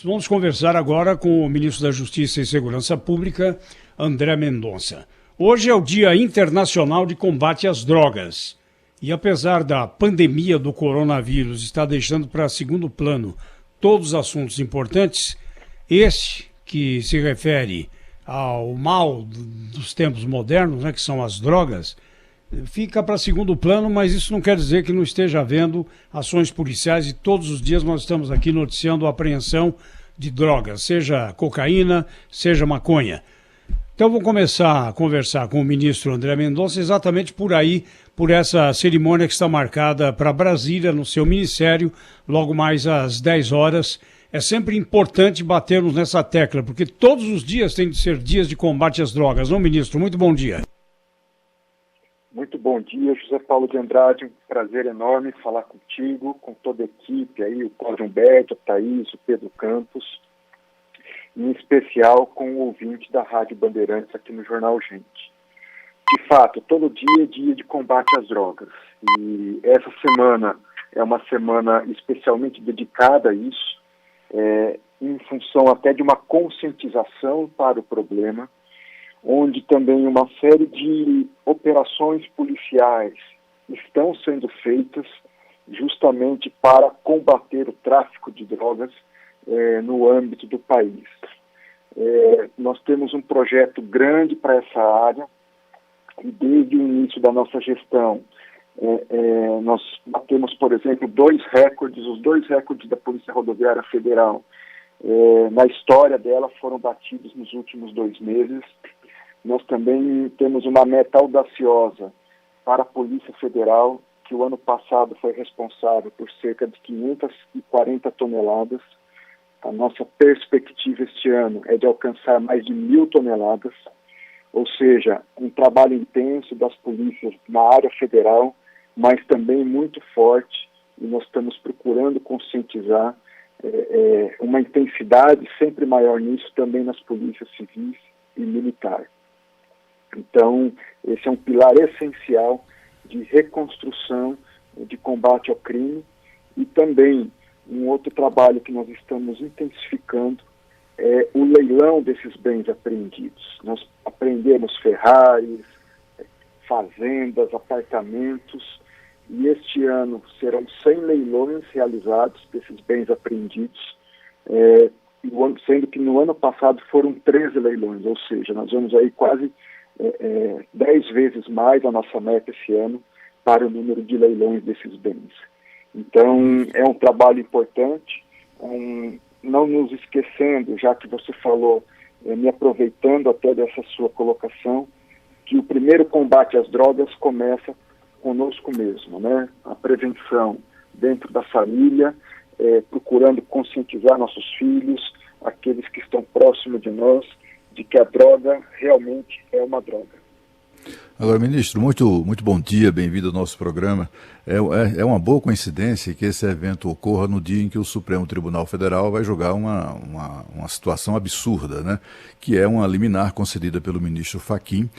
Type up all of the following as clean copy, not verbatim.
Vamos conversar agora com o ministro da Justiça e Segurança Pública, André Mendonça. Hoje é o Dia Internacional de Combate às Drogas. E apesar da pandemia do coronavírus estar deixando para segundo plano todos os assuntos importantes, esse que se refere ao mal dos tempos modernos, que são as drogas, fica para segundo plano, mas isso não quer dizer que não esteja havendo ações policiais e todos os dias nós estamos aqui noticiando a apreensão de drogas, seja cocaína, seja maconha. Então vou começar a conversar com o ministro André Mendonça exatamente por aí, por essa cerimônia que está marcada para Brasília, no seu ministério, logo mais às 10 horas. É sempre importante batermos nessa tecla, porque todos os dias tem de ser dias de combate às drogas. Não, ministro? Muito bom dia. Muito bom dia, José Paulo de Andrade, um prazer enorme falar contigo, com toda a equipe aí, o Cláudio Humberto, a Thaís, o Pedro Campos, em especial com o ouvinte da Rádio Bandeirantes aqui no Jornal Gente. De fato, todo dia é dia de combate às drogas, e essa semana é uma semana especialmente dedicada a isso, em função até de uma conscientização para o problema, onde também uma série de operações policiais estão sendo feitas justamente para combater o tráfico de drogas no âmbito do país. Nós temos um projeto grande para essa área e desde o início da nossa gestão nós batemos, por exemplo, os dois recordes da Polícia Rodoviária Federal na história dela foram batidos nos últimos 2 meses. Nós também temos uma meta audaciosa para a Polícia Federal, que o ano passado foi responsável por cerca de 540 toneladas. A nossa perspectiva este ano é de alcançar mais de 1.000 toneladas, ou seja, um trabalho intenso das polícias na área federal, mas também muito forte, e nós estamos procurando conscientizar uma intensidade sempre maior nisso também nas polícias civis e militares. Então, esse é um pilar essencial de reconstrução, de combate ao crime, e também um outro trabalho que nós estamos intensificando é o leilão desses bens apreendidos. Nós apreendemos Ferraris, fazendas, apartamentos, e este ano serão 100 leilões realizados desses bens apreendidos, sendo que no ano passado foram 13 leilões, ou seja, nós vamos aí quase 10 vezes mais a nossa meta esse ano para o número de leilões desses bens. Então, é um trabalho importante, não nos esquecendo, já que você falou, me aproveitando até dessa sua colocação, que o primeiro combate às drogas começa conosco mesmo, né? A prevenção dentro da família, procurando conscientizar nossos filhos, aqueles que estão próximos de nós, de que a droga realmente é uma droga. Agora, ministro, muito bom dia, bem-vindo ao nosso programa. É uma boa coincidência que esse evento ocorra no dia em que o Supremo Tribunal Federal vai julgar uma situação absurda, né? Que é uma liminar concedida pelo ministro Fachin,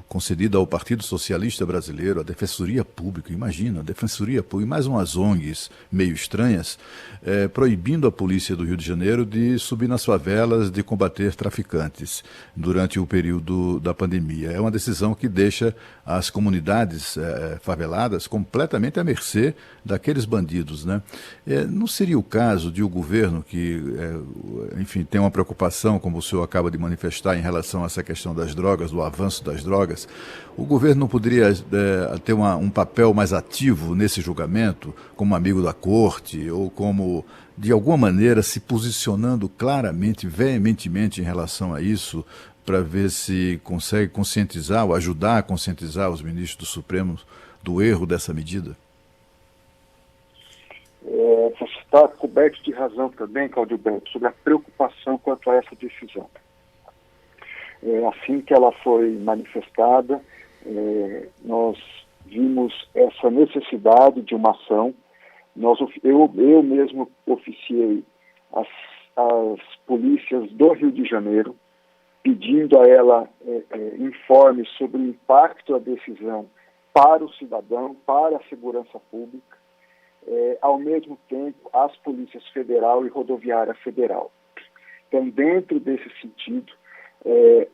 concedida ao Partido Socialista Brasileiro, à Defensoria Pública, imagina, a Defensoria Pública e mais umas ONGs meio estranhas, proibindo a polícia do Rio de Janeiro de subir nas favelas, de combater traficantes durante o período da pandemia. É uma decisão que deixa as comunidades faveladas completamente à mercê daqueles bandidos, né? Não seria o caso de o governo que, enfim, tem uma preocupação, como o senhor acaba de manifestar, em relação a essa questão das drogas, do avanço das drogas, o governo não poderia ter um papel mais ativo nesse julgamento, como amigo da corte, ou como, de alguma maneira, se posicionando claramente, veementemente em relação a isso, para ver se consegue conscientizar ou ajudar a conscientizar os ministros do Supremo do erro dessa medida? Você está coberto de razão também, Cláudio Humberto, sobre a preocupação quanto a essa decisão. Assim que ela foi manifestada, nós vimos essa necessidade de uma ação. Eu mesmo oficiei as polícias do Rio de Janeiro, pedindo a ela informes sobre o impacto da decisão para o cidadão, para a segurança pública. ao mesmo tempo, as polícias federal e rodoviária federal. Então, dentro desse sentido,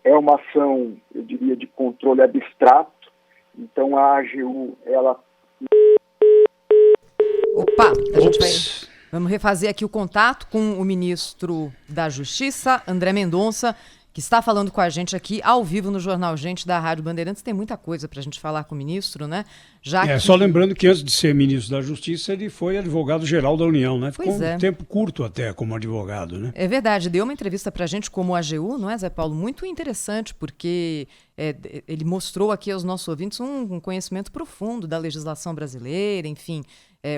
é uma ação, eu diria, de controle abstrato. Então, a AGU, ela... Opa, a gente vamos refazer aqui o contato com o ministro da Justiça, André Mendonça, que está falando com a gente aqui ao vivo no Jornal Gente da Rádio Bandeirantes. Tem muita coisa para a gente falar com o ministro, né? Só lembrando que antes de ser ministro da Justiça, ele foi advogado-geral da União, né? Ficou um tempo curto até como advogado, né? É verdade, deu uma entrevista para a gente como AGU, não é, Zé Paulo? Muito interessante, porque ele mostrou aqui aos nossos ouvintes um conhecimento profundo da legislação brasileira, enfim.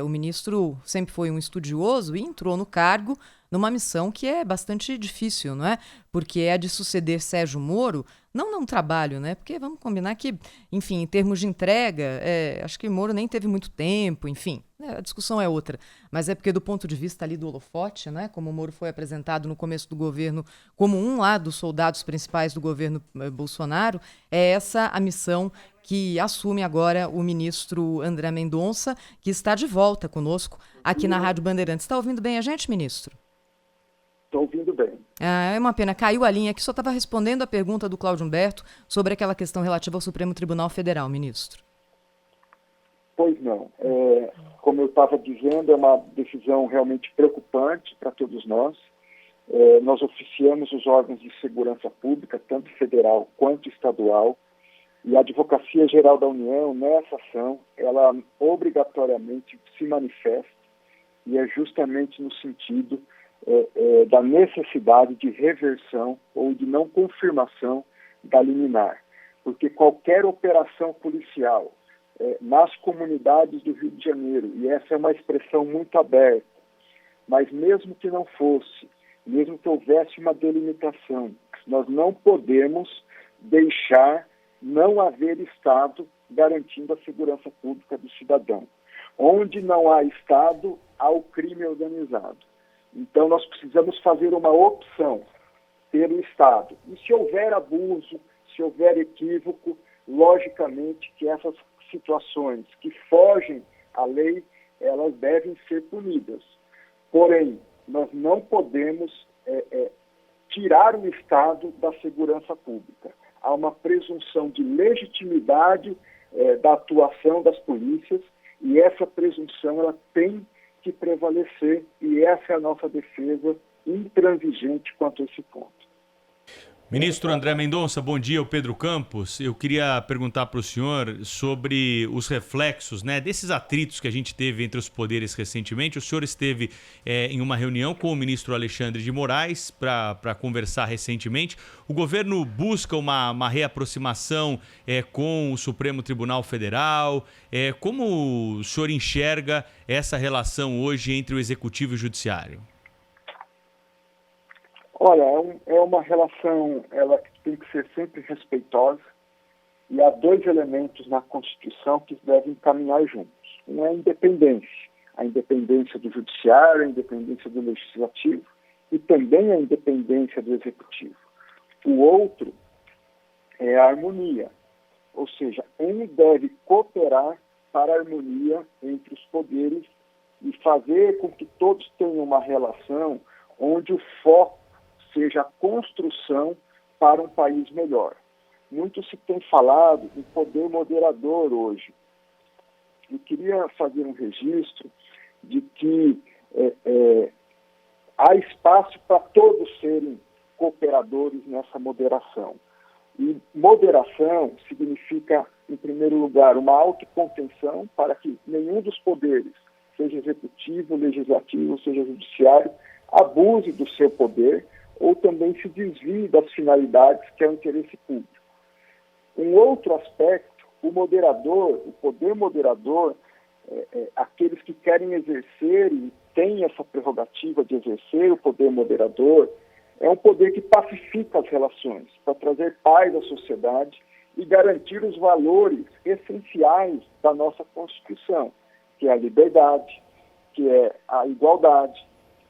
O ministro sempre foi um estudioso e entrou no cargo numa missão que é bastante difícil, não é? Porque é a de suceder Sérgio Moro, não num trabalho, né? Porque vamos combinar que, enfim, em termos de entrega, acho que Moro nem teve muito tempo, enfim, a discussão é outra. Mas é porque do ponto de vista ali do holofote, né? Como o Moro foi apresentado no começo do governo como um lá dos soldados principais do governo Bolsonaro, é essa a missão que assume agora o ministro André Mendonça, que está de volta conosco aqui na Rádio Bandeirantes. Está ouvindo bem a gente, ministro? Estou ouvindo bem. É uma pena, caiu a linha aqui, só estava respondendo a pergunta do Cláudio Humberto sobre aquela questão relativa ao Supremo Tribunal Federal, ministro. Pois não. Como eu estava dizendo, é uma decisão realmente preocupante para todos nós. Nós oficiamos os órgãos de segurança pública, tanto federal quanto estadual, e a Advocacia Geral da União, nessa ação, ela obrigatoriamente se manifesta, e é justamente no sentido da necessidade de reversão ou de não confirmação da liminar. Porque qualquer operação policial nas comunidades do Rio de Janeiro, e essa é uma expressão muito aberta, mas mesmo que não fosse, mesmo que houvesse uma delimitação, nós não podemos deixar não haver Estado garantindo a segurança pública do cidadão. Onde não há Estado, há o crime organizado. Então, nós precisamos fazer uma opção pelo Estado. E se houver abuso, se houver equívoco, logicamente que essas situações que fogem à lei, elas devem ser punidas. Porém, nós não podemos tirar o Estado da segurança pública. Há uma presunção de legitimidade da atuação das polícias, e essa presunção ela tem que prevalecer, e essa é a nossa defesa intransigente quanto a esse ponto. Ministro André Mendonça, bom dia, o Pedro Campos. Eu queria perguntar para o senhor sobre os reflexos, né, desses atritos que a gente teve entre os poderes recentemente. O senhor esteve em uma reunião com o ministro Alexandre de Moraes para conversar recentemente. O governo busca uma reaproximação com o Supremo Tribunal Federal. Como o senhor enxerga essa relação hoje entre o Executivo e o Judiciário? Olha, é uma relação, ela tem que ser sempre respeitosa, e há dois elementos na Constituição que devem caminhar juntos. Um é a independência do Judiciário, a independência do Legislativo e também a independência do Executivo. O outro é a harmonia, ou seja, um deve cooperar para a harmonia entre os poderes e fazer com que todos tenham uma relação onde o foco seja a construção para um país melhor. Muito se tem falado em poder moderador hoje. Eu queria fazer um registro de que há espaço para todos serem cooperadores nessa moderação. E moderação significa, em primeiro lugar, uma autocontenção para que nenhum dos poderes, seja executivo, legislativo, seja judiciário, abuse do seu poder ou também se desvie das finalidades que é o interesse público. Um outro aspecto, o moderador, o poder moderador, aqueles que querem exercer e têm essa prerrogativa de exercer o poder moderador, é um poder que pacifica as relações, para trazer paz à sociedade e garantir os valores essenciais da nossa Constituição, que é a liberdade, que é a igualdade,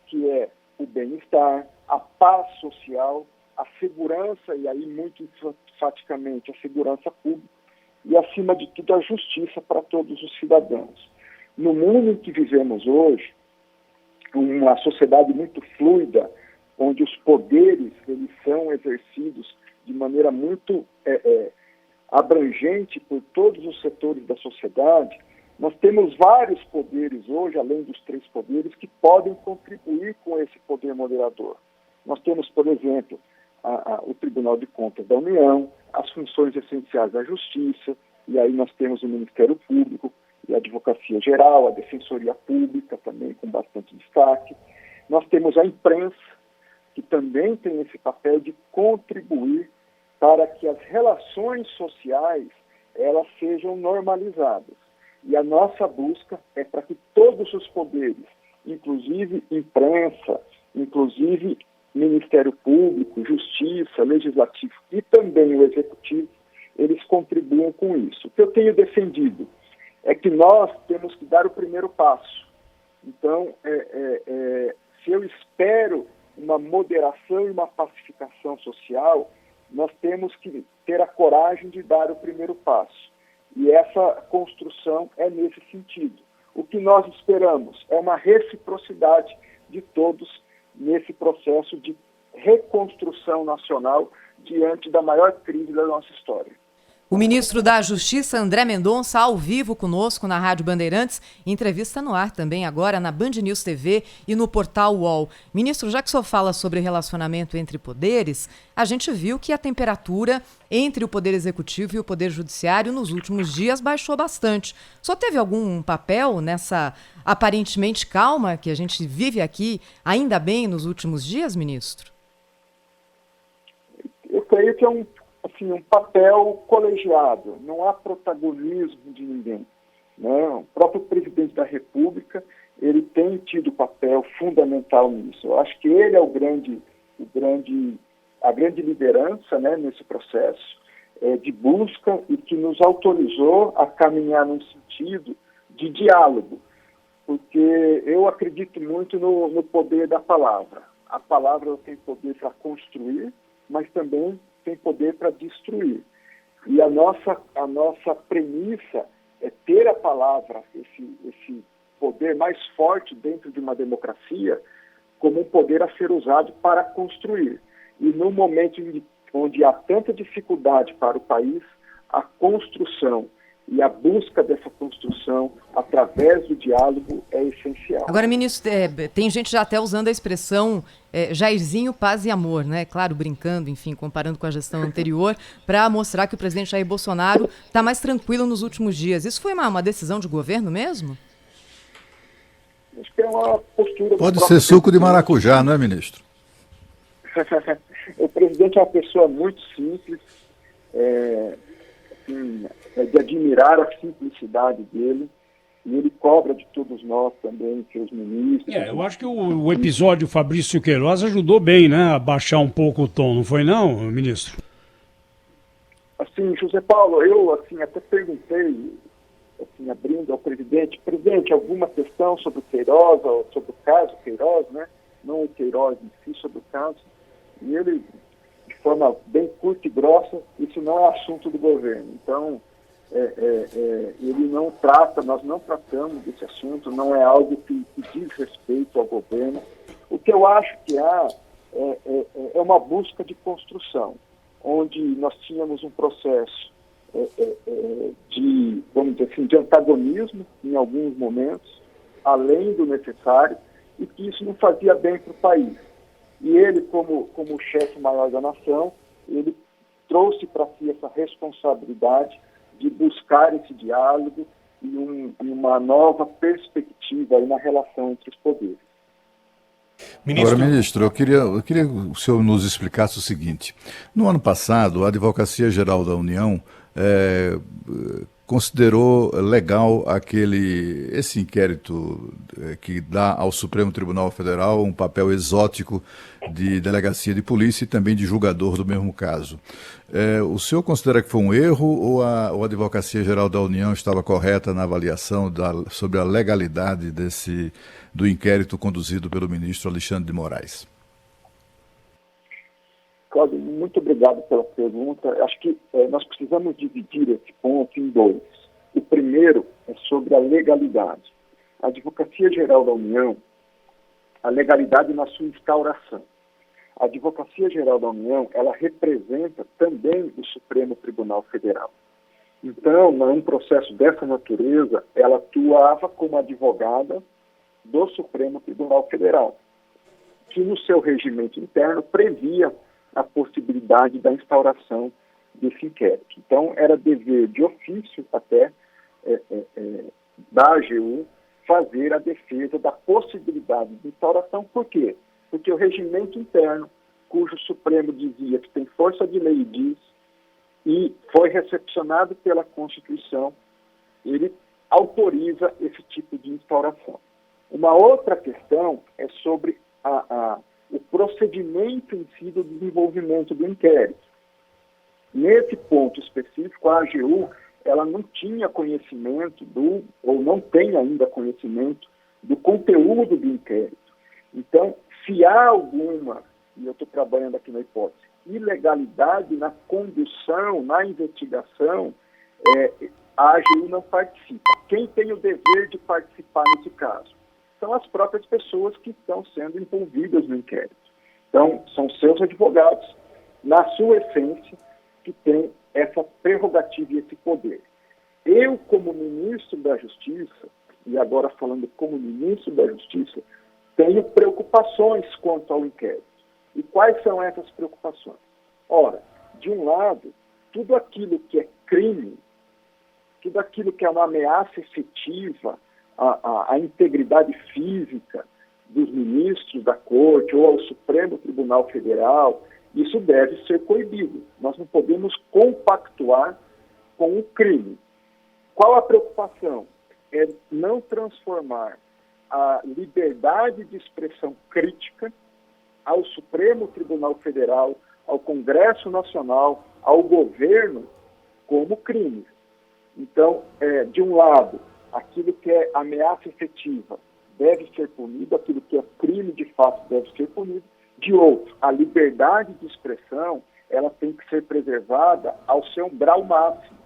que é o bem-estar, a paz social, a segurança, e aí muito enfaticamente a segurança pública, e acima de tudo a justiça para todos os cidadãos. No mundo em que vivemos hoje, uma sociedade muito fluida, onde os poderes eles são exercidos de maneira muito abrangente por todos os setores da sociedade, nós temos vários poderes hoje, além dos 3 poderes, que podem contribuir com esse poder moderador. Nós temos, por exemplo, o Tribunal de Contas da União, as funções essenciais da Justiça, e aí nós temos o Ministério Público e a Advocacia Geral, a Defensoria Pública também com bastante destaque. Nós temos a imprensa, que também tem esse papel de contribuir para que as relações sociais elas sejam normalizadas. E a nossa busca é para que todos os poderes, inclusive imprensa, inclusive Ministério Público, Justiça, Legislativo e também o Executivo, eles contribuam com isso. O que eu tenho defendido é que nós temos que dar o primeiro passo. Então, se eu espero uma moderação e uma pacificação social, nós temos que ter a coragem de dar o primeiro passo. E essa construção é nesse sentido. O que nós esperamos é uma reciprocidade de todos nesse processo de reconstrução nacional diante da maior crise da nossa história. O ministro da Justiça, André Mendonça, ao vivo conosco na Rádio Bandeirantes, entrevista no ar também agora na Band News TV e no portal UOL. Ministro, já que o senhor fala sobre relacionamento entre poderes, a gente viu que a temperatura entre o Poder Executivo e o Poder Judiciário nos últimos dias baixou bastante. O senhor teve algum papel nessa aparentemente calma que a gente vive aqui, ainda bem, nos últimos dias, ministro? Eu creio que é um papel colegiado, não há protagonismo de ninguém, né? O próprio presidente da República, ele tem tido papel fundamental nisso. Eu acho que ele é a grande liderança, né, nesse processo de busca e que nos autorizou a caminhar num sentido de diálogo, porque eu acredito muito no poder da palavra. A palavra tem poder para construir, mas também tem poder para destruir. E a nossa premissa é ter a palavra, esse poder mais forte dentro de uma democracia, como um poder a ser usado para construir. E no momento onde há tanta dificuldade para o país, a construção e a busca dessa construção através do diálogo é essencial. Agora, ministro, tem gente já até usando a expressão Jairzinho, paz e amor, né? Claro, brincando, enfim, comparando com a gestão anterior, para mostrar que o presidente Jair Bolsonaro está mais tranquilo nos últimos dias. Isso foi uma decisão de governo mesmo? Acho que é uma postura... Pode ser suco de maracujá, não é, ministro? O presidente é uma pessoa muito simples, de admirar a simplicidade dele, e ele cobra de todos nós também, seus ministros. Eu acho que o episódio Fabrício Queiroz ajudou bem, né, a baixar um pouco o tom, não foi não, ministro? Assim, José Paulo, eu até perguntei, abrindo ao presidente, alguma questão sobre o Queiroz, ou sobre o caso Queiroz, né? Não o Queiroz em si, sobre o caso, e ele, de forma bem curta e grossa, isso não é assunto do governo. Então, ele não trata, nós não tratamos desse assunto, não é algo que diz respeito ao governo. O que eu acho que há é uma busca de construção, onde nós tínhamos um processo de, vamos dizer assim, de antagonismo em alguns momentos, além do necessário, e que isso não fazia bem para o país. E ele, como chefe maior da nação, ele trouxe para si essa responsabilidade de buscar esse diálogo e uma nova perspectiva aí na relação entre os poderes. Agora, ministro, eu queria que o senhor nos explicasse o seguinte. No ano passado, a Advocacia Geral da União considerou legal esse inquérito que dá ao Supremo Tribunal Federal um papel exótico de delegacia de polícia e também de julgador do mesmo caso. O senhor considera que foi um erro ou a Advocacia Geral da União estava correta na avaliação sobre a legalidade do inquérito conduzido pelo ministro Alexandre de Moraes? Cláudio, muito obrigado pela pergunta. Acho que nós precisamos dividir esse ponto em dois. O primeiro é sobre a legalidade. A Advocacia Geral da União, a legalidade na sua instauração. A Advocacia Geral da União, ela representa também o Supremo Tribunal Federal. Então, num processo dessa natureza, ela atuava como advogada do Supremo Tribunal Federal, que no seu regimento interno previa a possibilidade da instauração desse inquérito. Então, era dever de ofício até da AGU fazer a defesa da possibilidade de instauração. Por quê? Porque o regimento interno, cujo Supremo dizia que tem força de lei, diz, e foi recepcionado pela Constituição, ele autoriza esse tipo de instauração. Uma outra questão é sobre o procedimento em si do desenvolvimento do inquérito. Nesse ponto específico, a AGU ela não tinha conhecimento ou não tem ainda conhecimento do conteúdo do inquérito. Então, se há alguma, e eu estou trabalhando aqui na hipótese, ilegalidade na condução, na investigação, a AGU não participa. Quem tem o dever de participar nesse caso? São as próprias pessoas que estão sendo envolvidas no inquérito. Então, são seus advogados, na sua essência, que têm essa prerrogativa e esse poder. Eu, como ministro da Justiça, e agora falando como ministro da Justiça, tenho preocupações quanto ao inquérito. E quais são essas preocupações? Ora, de um lado, tudo aquilo que é crime, tudo aquilo que é uma ameaça efetiva à integridade física dos ministros da Corte ou ao Supremo Tribunal Federal, isso deve ser coibido. Nós não podemos compactuar com o crime. Qual a preocupação? É não transformar a liberdade de expressão crítica ao Supremo Tribunal Federal, ao Congresso Nacional, ao governo, como crime. Então, de um lado, aquilo que é ameaça efetiva deve ser punido, aquilo que é crime de fato deve ser punido. De outro, a liberdade de expressão, ela tem que ser preservada ao seu grau máximo.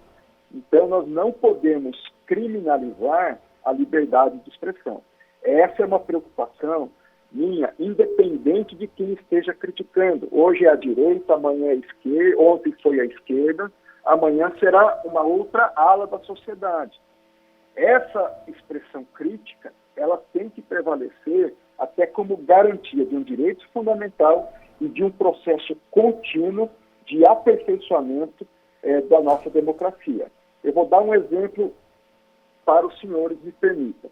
Então, nós não podemos criminalizar a liberdade de expressão. Essa é uma preocupação minha, independente de quem esteja criticando. Hoje é a direita, amanhã é a esquerda, ontem foi a esquerda, amanhã será uma outra ala da sociedade. Essa expressão crítica, ela tem que prevalecer até como garantia de um direito fundamental e de um processo contínuo de aperfeiçoamento da nossa democracia. Eu vou dar um exemplo para os senhores, me permitam.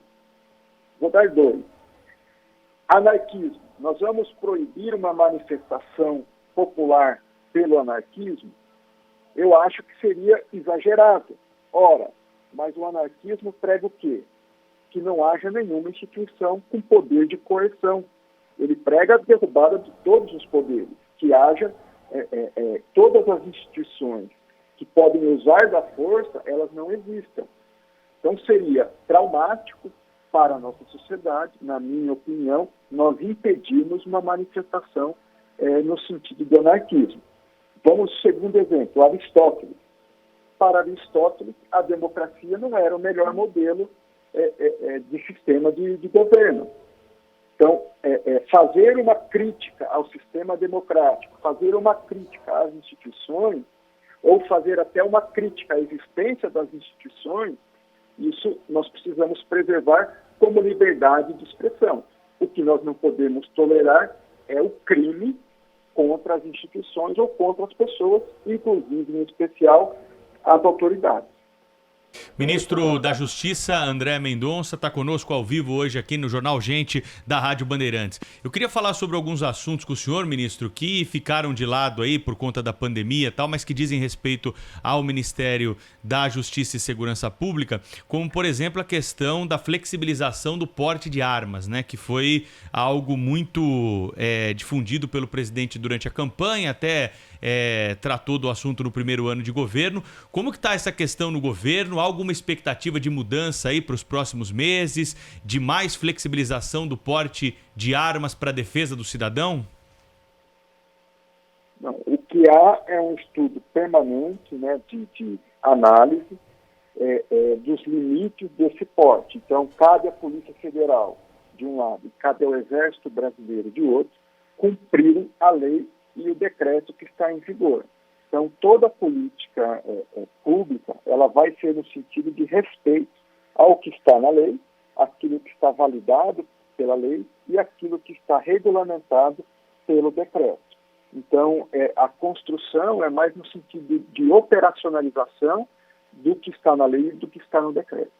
Vou dar dois. Anarquismo. Nós vamos proibir uma manifestação popular pelo anarquismo? Eu acho que seria exagerado. Ora, mas o anarquismo prega o quê? Que não haja nenhuma instituição com poder de coerção. Ele prega a derrubada de todos os poderes, que haja todas as instituições que podem usar da força, elas não existam. Então seria traumático para a nossa sociedade, na minha opinião, nós impedirmos uma manifestação no sentido do anarquismo. Vamos ao segundo exemplo, Aristóteles. Para Aristóteles, a democracia não era o melhor modelo de sistema de governo. Então, fazer uma crítica ao sistema democrático, fazer uma crítica às instituições, ou fazer até uma crítica à existência das instituições, isso nós precisamos preservar como liberdade de expressão. O que nós não podemos tolerar é o crime contra as instituições ou contra as pessoas, inclusive, em especial, as autoridades. Ministro da Justiça, André Mendonça, está conosco ao vivo hoje aqui no Jornal Gente da Rádio Bandeirantes. Eu queria falar sobre alguns assuntos com o senhor, ministro, que ficaram de lado aí por conta da pandemia e tal, mas que dizem respeito ao Ministério da Justiça e Segurança Pública, como, por exemplo, a questão da flexibilização do porte de armas, né, que foi algo muito difundido pelo presidente durante a campanha, até tratou do assunto no primeiro ano de governo. Como que está essa questão no governo? Há alguma expectativa de mudança aí para os próximos meses, de mais flexibilização do porte de armas para a defesa do cidadão? Não, o que há é um estudo permanente, né, de análise, dos limites desse porte. Então, cabe à Polícia Federal, de um lado, e cabe ao Exército Brasileiro, de outro, cumprirem a lei e o decreto que está em vigor. Então, toda política pública, ela vai ser no sentido de respeito ao que está na lei, aquilo que está validado pela lei e aquilo que está regulamentado pelo decreto. Então, a construção é mais no sentido de operacionalização do que está na lei e do que está no decreto.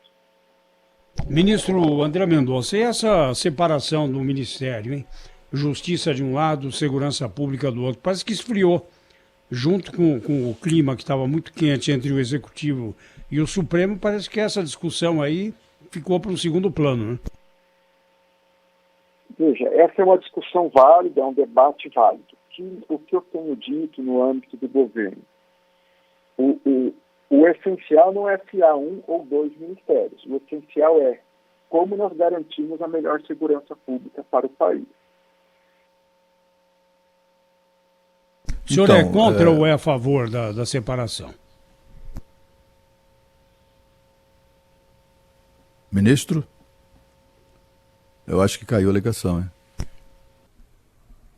Ministro André Mendonça, e essa separação do Ministério, hein? Justiça de um lado, Segurança Pública do outro, parece que esfriou, junto com o clima que estava muito quente entre o Executivo e o Supremo, parece que essa discussão aí ficou para um segundo plano, né? Veja, essa é uma discussão válida, é um debate válido. O que eu tenho dito no âmbito do governo, o essencial não é criar um ou dois ministérios. O essencial é como nós garantimos a melhor segurança pública para o país. O senhor é contra ou é a favor da separação? Ministro? Eu acho que caiu a ligação, hein?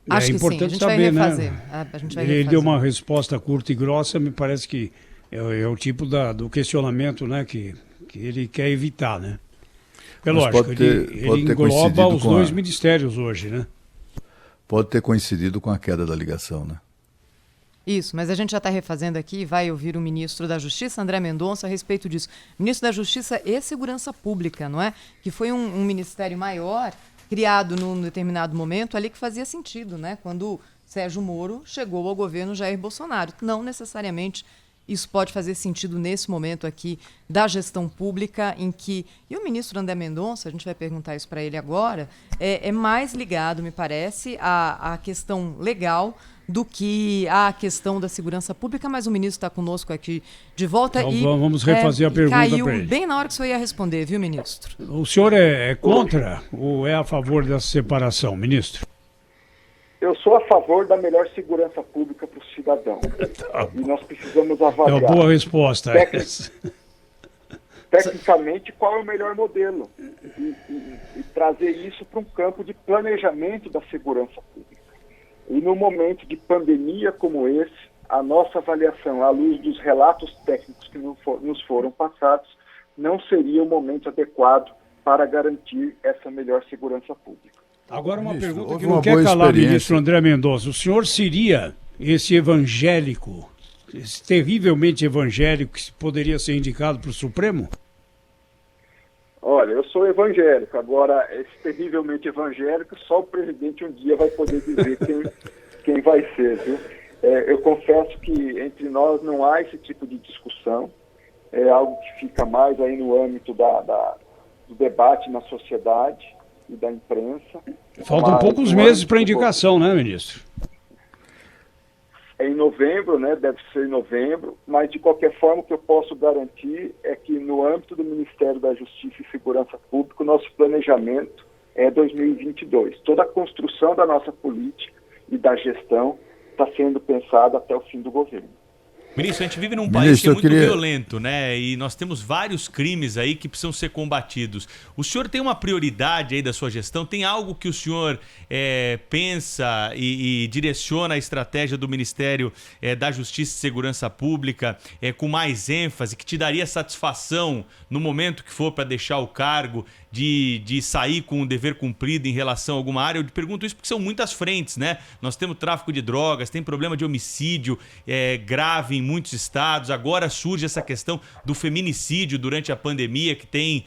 Acho É que importante sim, saber, né? A gente vai Ele refazer. deu uma resposta curta e grossa, me parece que é o tipo do questionamento, né, que ele quer evitar, né? É Mas lógico, pode ter ele engloba coincidido os com dois ministérios hoje, né? Pode ter coincidido com a queda da ligação, né? Isso, mas a gente já está refazendo aqui e vai ouvir o ministro da Justiça, André Mendonça, a respeito disso. Ministro da Justiça e Segurança Pública, não é? Que foi um ministério maior, criado num determinado momento ali que fazia sentido, né? Quando Sérgio Moro chegou ao governo Jair Bolsonaro. Não necessariamente isso pode fazer sentido nesse momento aqui da gestão pública em que... E o ministro André Mendonça, a gente vai perguntar isso para ele agora, é mais ligado, me parece, à questão legal do que à questão da segurança pública, mas o ministro está conosco aqui de volta. Então vamos refazer a pergunta para ele. Caiu bem na hora que o senhor ia responder, viu, ministro? O senhor é contra ou é a favor dessa separação, ministro? Eu sou a favor da melhor segurança pública para o cidadão. E nós precisamos avaliar. É uma boa resposta. Tecnicamente, qual é o melhor modelo? E trazer isso para um campo de planejamento da segurança pública. E no momento de pandemia como esse, a nossa avaliação, à luz dos relatos técnicos que nos foram passados, não seria o momento adequado para garantir essa melhor segurança pública. Agora uma Ministro, pergunta houve que não uma quer boa calar, experiência. ministro André Mendonça. O senhor seria esse evangélico, esse terrivelmente evangélico que poderia ser indicado para o Supremo? Olha, eu sou evangélico, agora esse terrivelmente evangélico, só o presidente um dia vai poder dizer quem vai ser, viu? Eu confesso que entre nós não há esse tipo de discussão, é algo que fica mais aí no âmbito do debate na sociedade e da imprensa. Faltam poucos meses para a indicação, né, ministro? É em novembro, né? Deve ser em novembro, mas de qualquer forma o que eu posso garantir é que no âmbito do Ministério da Justiça e Segurança Pública, o nosso planejamento é 2022. Toda a construção da nossa política e da gestão está sendo pensada até o fim do governo. Ministro, a gente vive num país que é muito violento, né? E nós temos vários crimes aí que precisam ser combatidos. O senhor tem uma prioridade aí da sua gestão? Tem algo que o senhor pensa e direciona a estratégia do Ministério da Justiça e Segurança Pública com mais ênfase, que te daria satisfação no momento que for para deixar o cargo, de sair com o dever cumprido em relação a alguma área? Eu te pergunto isso porque são muitas frentes, né? Nós temos tráfico de drogas, tem problema de homicídio grave em muitos estados. Agora surge essa questão do feminicídio durante a pandemia, que tem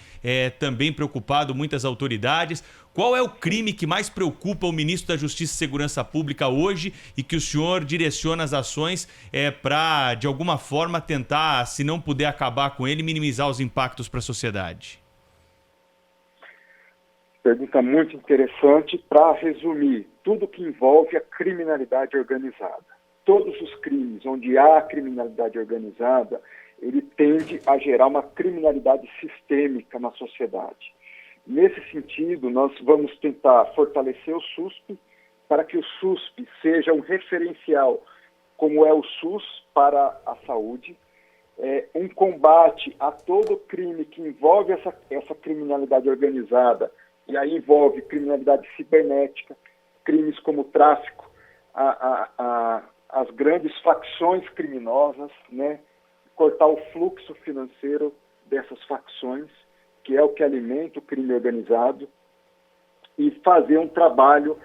também preocupado muitas autoridades. Qual é o crime que mais preocupa o ministro da Justiça e Segurança Pública hoje e que o senhor direciona as ações para, de alguma forma, tentar, se não puder acabar com ele, minimizar os impactos para a sociedade? Pergunta muito interessante. Para resumir, tudo que envolve a criminalidade organizada. Todos os crimes onde há criminalidade organizada, ele tende a gerar uma criminalidade sistêmica na sociedade. Nesse sentido, nós vamos tentar fortalecer o SUSP para que o SUSP seja um referencial, como é o SUS para a saúde. um combate a todo crime que envolve essa criminalidade organizada, e aí envolve criminalidade cibernética, crimes como tráfico, as grandes facções criminosas, né? Cortar o fluxo financeiro dessas facções, que é o que alimenta o crime organizado, e fazer um trabalho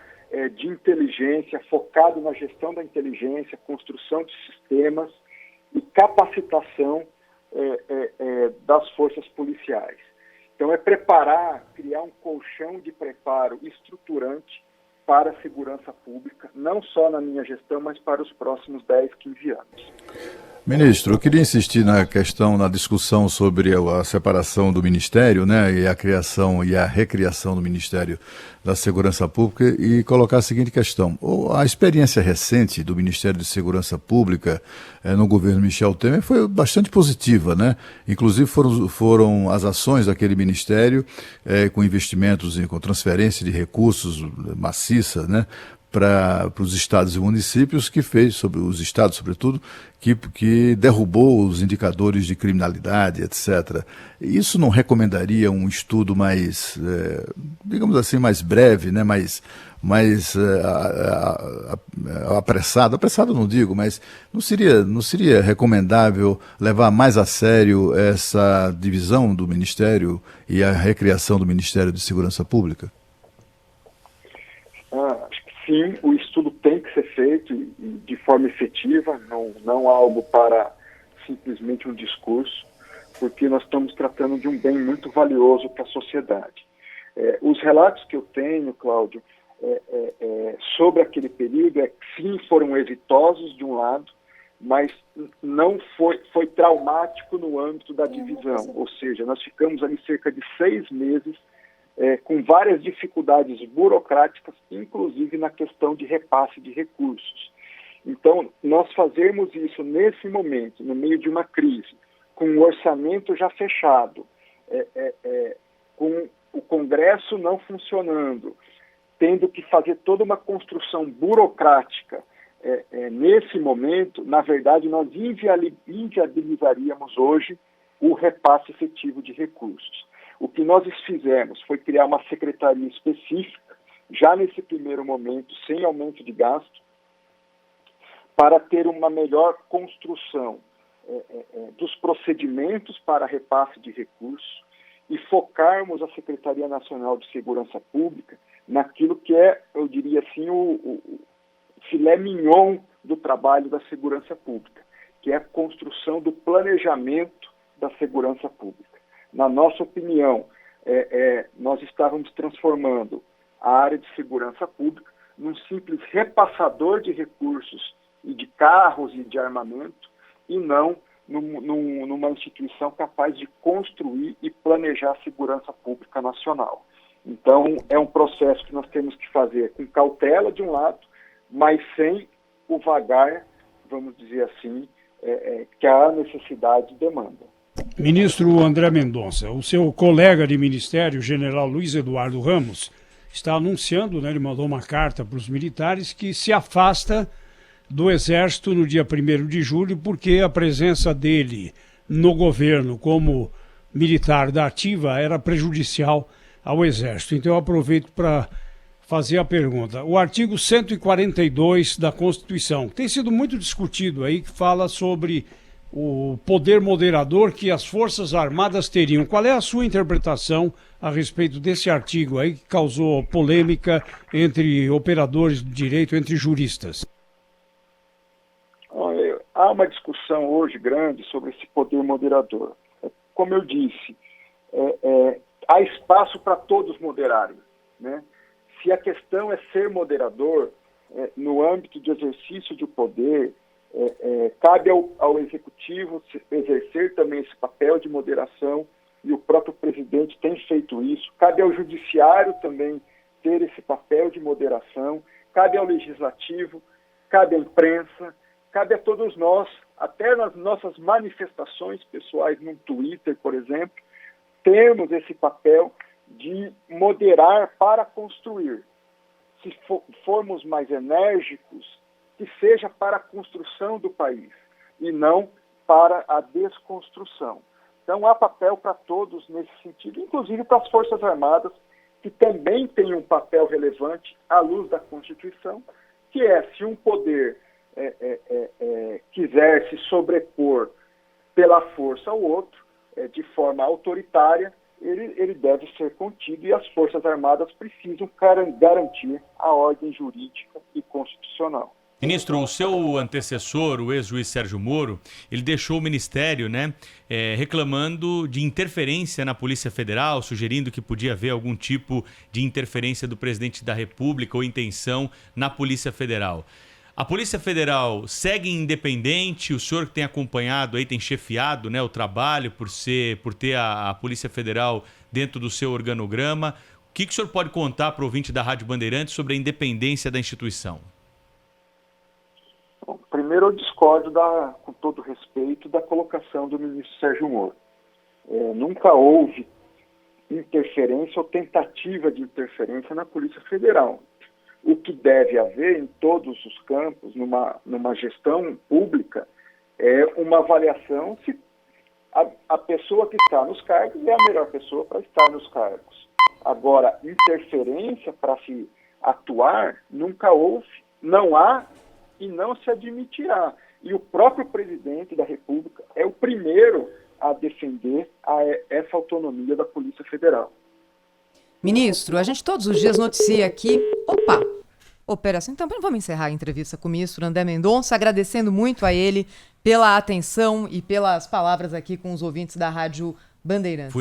de inteligência, focado na gestão da inteligência, construção de sistemas e capacitação das forças policiais. Então, criar um colchão de preparo estruturante para a segurança pública, não só na minha gestão, mas para os próximos 10, 15 anos. Ministro, eu queria insistir na discussão sobre a separação do Ministério, né, e a criação e a recriação do Ministério da Segurança Pública e colocar a seguinte questão. A experiência recente do Ministério de Segurança Pública no governo Michel Temer foi bastante positiva, né? Inclusive foram as ações daquele ministério com investimentos com transferência de recursos maciça, né, para os estados e municípios, que fez, sobre os estados sobretudo, que derrubou os indicadores de criminalidade, etc. Isso não recomendaria um estudo mais, digamos assim, mais breve, né? mais apressado não digo, mas não seria recomendável levar mais a sério essa divisão do Ministério e a recriação do Ministério de Segurança Pública? Sim, o estudo tem que ser feito de forma efetiva, não algo para simplesmente um discurso, porque nós estamos tratando de um bem muito valioso para a sociedade. Os relatos que eu tenho, Cláudio, sobre aquele período sim, foram exitosos de um lado, mas não foi traumático no âmbito da divisão, ou seja, nós ficamos ali cerca de 6 meses com várias dificuldades burocráticas, inclusive na questão de repasse de recursos. Então, nós fazermos isso nesse momento, no meio de uma crise, com o orçamento já fechado, com o Congresso não funcionando, tendo que fazer toda uma construção burocrática, nesse momento, na verdade, nós inviabilizaríamos hoje o repasse efetivo de recursos. O que nós fizemos foi criar uma secretaria específica, já nesse primeiro momento, sem aumento de gasto, para ter uma melhor construção dos procedimentos para repasse de recursos e focarmos a Secretaria Nacional de Segurança Pública naquilo que eu diria assim, o filé mignon do trabalho da segurança pública, que é a construção do planejamento da segurança pública. Na nossa opinião, nós estávamos transformando a área de segurança pública num simples repassador de recursos e de carros e de armamento, e não numa instituição capaz de construir e planejar a segurança pública nacional. Então, é um processo que nós temos que fazer com cautela de um lado, mas sem o vagar, vamos dizer assim, que a necessidade demanda. Ministro André Mendonça, o seu colega de ministério, o general Luiz Eduardo Ramos, está anunciando, né, ele mandou uma carta para os militares, que se afasta do Exército no dia 1º de julho, porque a presença dele no governo como militar da ativa era prejudicial ao Exército. Então eu aproveito para fazer a pergunta. O artigo 142 da Constituição tem sido muito discutido aí, que fala sobre o poder moderador que as Forças Armadas teriam. Qual é a sua interpretação a respeito desse artigo aí que causou polêmica entre operadores do direito, entre juristas? Há uma discussão hoje grande sobre esse poder moderador. Como eu disse, há espaço para todos moderarem, né? Se a questão é ser moderador, no âmbito de exercício de poder, cabe ao Executivo exercer também esse papel de moderação, e o próprio presidente tem feito isso. Cabe ao Judiciário também ter esse papel de moderação, cabe ao Legislativo, cabe à imprensa, cabe a todos nós, até nas nossas manifestações pessoais no Twitter, por exemplo, temos esse papel de moderar para construir. Se formos mais enérgicos, que seja para a construção do país, e não para a desconstrução. Então, há papel para todos nesse sentido, inclusive para as Forças Armadas, que também têm um papel relevante à luz da Constituição, que é, se um poder quiser se sobrepor pela força ao outro, de forma autoritária, ele deve ser contido, e as Forças Armadas precisam garantir a ordem jurídica e constitucional. Ministro, o seu antecessor, o ex-juiz Sérgio Moro, ele deixou o Ministério, reclamando de interferência na Polícia Federal, sugerindo que podia haver algum tipo de interferência do presidente da República ou intenção na Polícia Federal. A Polícia Federal segue independente? O senhor que tem acompanhado, aí, tem chefiado, o trabalho por ter a Polícia Federal dentro do seu organograma. O que o senhor pode contar para o ouvinte da Rádio Bandeirantes sobre a independência da instituição? Bom, primeiro eu discordo, com todo respeito, da colocação do ministro Sérgio Moro. Nunca houve interferência ou tentativa de interferência na Polícia Federal. O que deve haver em todos os campos, numa gestão pública, é uma avaliação se a pessoa que está nos cargos é a melhor pessoa para estar nos cargos. Agora, interferência para se atuar nunca houve, não há e não se admitirá. E o próprio presidente da República é o primeiro a defender essa autonomia da Polícia Federal. Ministro, a gente todos os dias noticia aqui... Operação. Então, vamos encerrar a entrevista com o ministro André Mendonça, agradecendo muito a ele pela atenção e pelas palavras aqui com os ouvintes da Rádio Bandeirantes.